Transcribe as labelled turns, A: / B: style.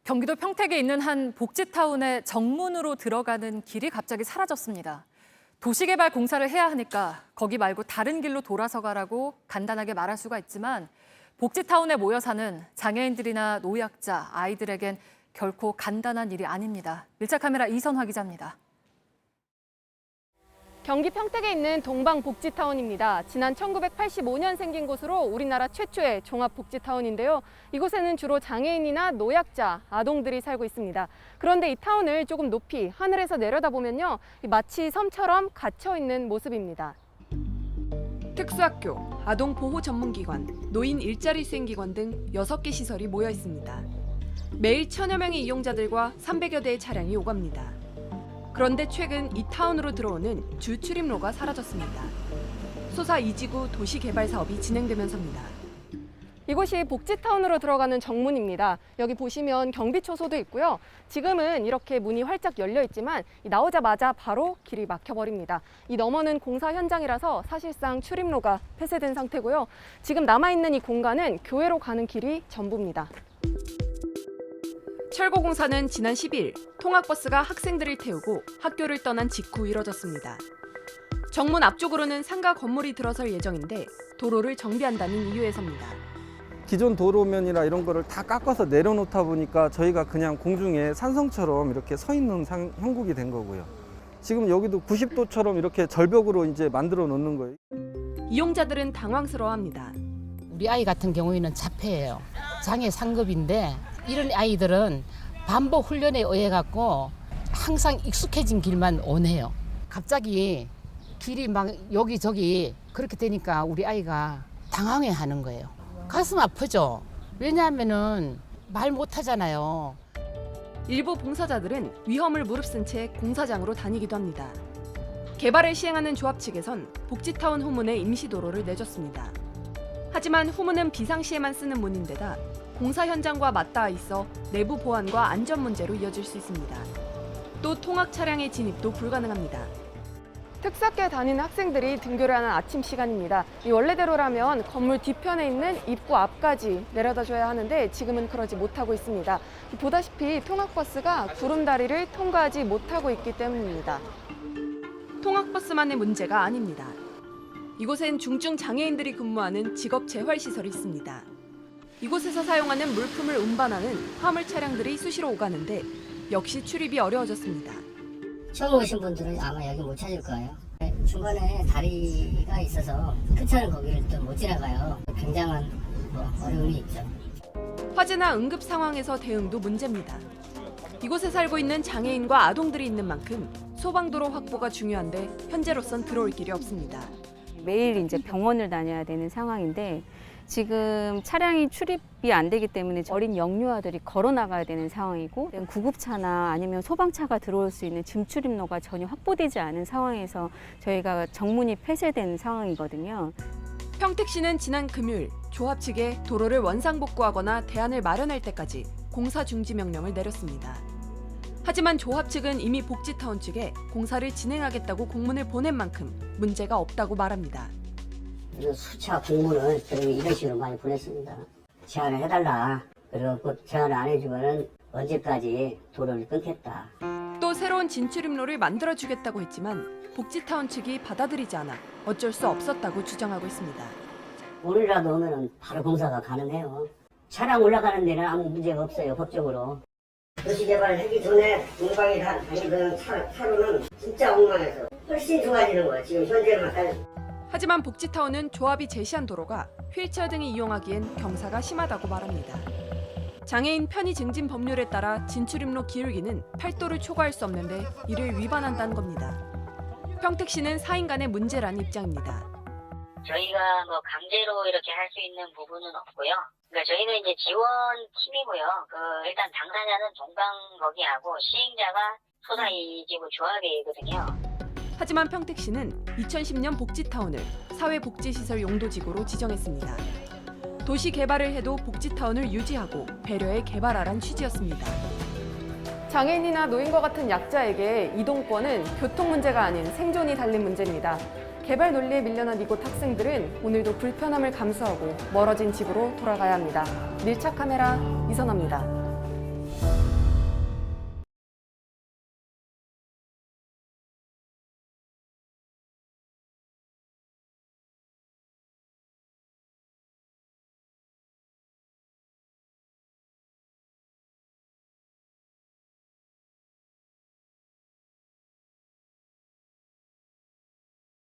A: 경기도 평택에 있는 한 복지타운의 정문으로 들어가는 길이 갑자기 사라졌습니다. 도시개발 공사를 해야 하니까 거기 말고 다른 길로 돌아서 가라고 간단하게 말할 수가 있지만 복지타운에 모여 사는 장애인들이나 노약자, 아이들에겐 결코 간단한 일이 아닙니다. 밀착 카메라 이선화 기자입니다.
B: 경기 평택에 있는 동방복지타운입니다. 지난 1985년 생긴 곳으로 우리나라 최초의 종합복지타운인데요. 이곳에는 주로 장애인이나 노약자, 아동들이 살고 있습니다. 그런데 이 타운을 조금 높이 하늘에서 내려다보면요, 마치 섬처럼 갇혀 있는 모습입니다. 특수학교, 아동보호전문기관, 노인 일자리 수행기관 등 6개 시설이 모여 있습니다. 매일 1000여 명의 이용자들과 300여 대의 차량이 오갑니다. 그런데 최근 이 타운으로 들어오는 주 출입로가 사라졌습니다. 소사 2지구 도시개발 사업이 진행되면서입니다. 이곳이 복지타운으로 들어가는 정문입니다. 여기 보시면 경비초소도 있고요. 지금은 이렇게 문이 활짝 열려 있지만 나오자마자 바로 길이 막혀버립니다. 이 너머는 공사 현장이라서 사실상 출입로가 폐쇄된 상태고요. 지금 남아있는 이 공간은 교외로 가는 길이 전부입니다. 철거공사는 지난 10일 통학버스가 학생들을 태우고 학교를 떠난 직후 이뤄졌습니다. 정문 앞쪽으로는 상가 건물이 들어설 예정인데 도로를 정비한다는 이유에서입니다.
C: 기존 도로면이나 이런 거를 다 깎아서 내려놓다 보니까 저희가 그냥 공중에 산성처럼 이렇게 서 있는 형국이 된 거고요. 지금 여기도 90도처럼 이렇게 절벽으로 이제 만들어 놓는 거예요.
B: 이용자들은 당황스러워합니다.
D: 우리 아이 같은 경우에는 자폐예요. 장애 상급인데 이런 아이들은 반복 훈련에 의해 갖고 항상 익숙해진 길만 원해요. 갑자기 길이 막 여기저기 그렇게 되니까 우리 아이가 당황해 하는 거예요. 가슴 아프죠. 왜냐하면은 말 못하잖아요.
B: 일부 봉사자들은 위험을 무릅쓴 채 공사장으로 다니기도 합니다. 개발을 시행하는 조합 측에선 복지타운 후문에 임시도로를 내줬습니다. 하지만 후문은 비상시에만 쓰는 문인데다 공사 현장과 맞닿아 있어 내부 보안과 안전 문제로 이어질 수 있습니다. 또 통학 차량의 진입도 불가능합니다. 특수학교에 다니는 학생들이 등교를 하는 아침 시간입니다. 이 원래대로라면 건물 뒤편에 있는 입구 앞까지 내려다 줘야 하는데 지금은 그러지 못하고 있습니다. 보다시피 통학버스가 구름다리를 통과하지 못하고 있기 때문입니다. 통학버스만의 문제가 아닙니다. 이곳엔 중증 장애인들이 근무하는 직업재활시설이 있습니다. 이곳에서 사용하는 물품을 운반하는 화물 차량들이 수시로 오가는데 역시 출입이 어려워졌습니다.
E: 처음 오신 분들은 아마 여기 못 찾을 거예요. 중간에 다리가 있어서 큰 차는 거기를 또 못 지나가요. 굉장한 어려움이 있죠.
B: 화재나 응급 상황에서 대응도 문제입니다. 이곳에 살고 있는 장애인과 아동들이 있는 만큼 소방도로 확보가 중요한데 현재로선 들어올 길이 없습니다.
F: 매일 이제 병원을 다녀야 되는 상황인데 지금 차량이 출입이 안 되기 때문에 어린 영유아들이 걸어 나가야 되는 상황이고 구급차나 아니면 소방차가 들어올 수 있는 짐 출입로가 전혀 확보되지 않은 상황에서 저희가 정문이 폐쇄된 상황이거든요.
B: 평택시는 지난 금요일 조합 측에 도로를 원상복구하거나 대안을 마련할 때까지 공사 중지 명령을 내렸습니다. 하지만 조합 측은 이미 복지타운 측에 공사를 진행하겠다고 공문을 보낸 만큼 문제가 없다고 말합니다.
E: 수차 공문을 저희 이런 식으로 많이 보냈습니다. 제안을 해달라. 그리고 그 제안을 안 해주면은 언제까지 도로를 끊겠다.
B: 또 새로운 진출입로를 만들어주겠다고 했지만 복지타운 측이 받아들이지 않아 어쩔 수 없었다고 주장하고 있습니다.
E: 오늘이라도 오면은 바로 공사가 가능해요. 차량 올라가는 데는 아무 문제가 없어요, 법적으로. 도시개발을 하기 전에 동방에 다니던 차로는 진짜 엉망해서 훨씬 좋아지는 거예요. 지금 현재만 따지면.
B: 하지만 복지타운은 조합이 제시한 도로가 휠체어 등이 이용하기엔 경사가 심하다고 말합니다. 장애인 편의 증진 법률에 따라 진출입로 기울기는 8도를 초과할 수 없는데 이를 위반한다는 겁니다. 평택시는 사인 간의 문제라는 입장입니다.
G: 저희가 강제로 이렇게 할 수 있는 부분은 없고요. 그러니까 저희는 이제 지원팀이고요. 일단 당사자는 동방거기하고 시행자가 소사 2지구 조합이거든요.
B: 하지만 평택시는 2010년 복지타운을 사회복지시설 용도지구로 지정했습니다. 도시 개발을 해도 복지타운을 유지하고 배려해 개발하란 취지였습니다. 장애인이나 노인과 같은 약자에게 이동권은 교통 문제가 아닌 생존이 달린 문제입니다. 개발 논리에 밀려난 이곳 학생들은 오늘도 불편함을 감수하고 멀어진 집으로 돌아가야 합니다. 밀착 카메라 이선화입니다.
A: 있습니다.